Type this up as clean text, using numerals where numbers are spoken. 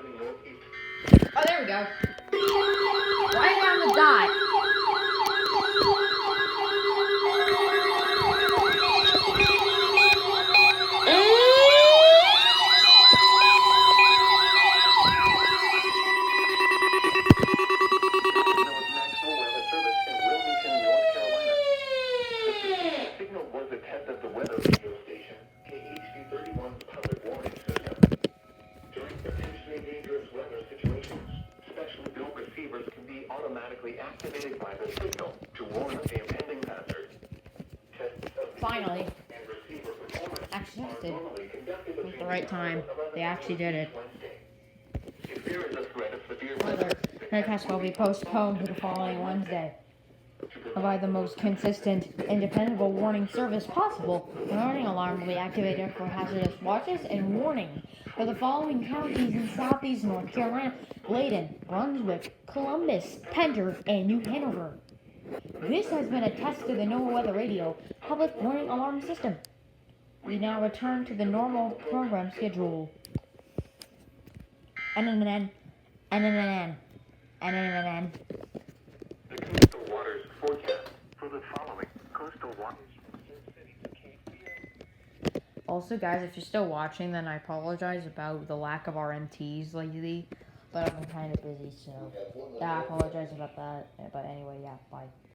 Oh, there we go. Right on the dot. Finally. Actually, at the right time. They actually did it. Further, broadcast will be postponed to the following Wednesday. Provide the most consistent and dependable warning service possible. The warning alarm will be activated for hazardous watches and warning for the following counties in southeast North Carolina: Bladen, Brunswick, Columbus, Pender, and New Hanover. This has been a test to the NOAA Weather Radio public warning alarm system. We now return to the normal program schedule. NNN. The coastal waters forecast for the following coastal waters. Also, guys, if you're still watching, then I apologize about the lack of RMTs lately, but I've been kind of busy, so I apologize about that. But anyway, yeah, bye.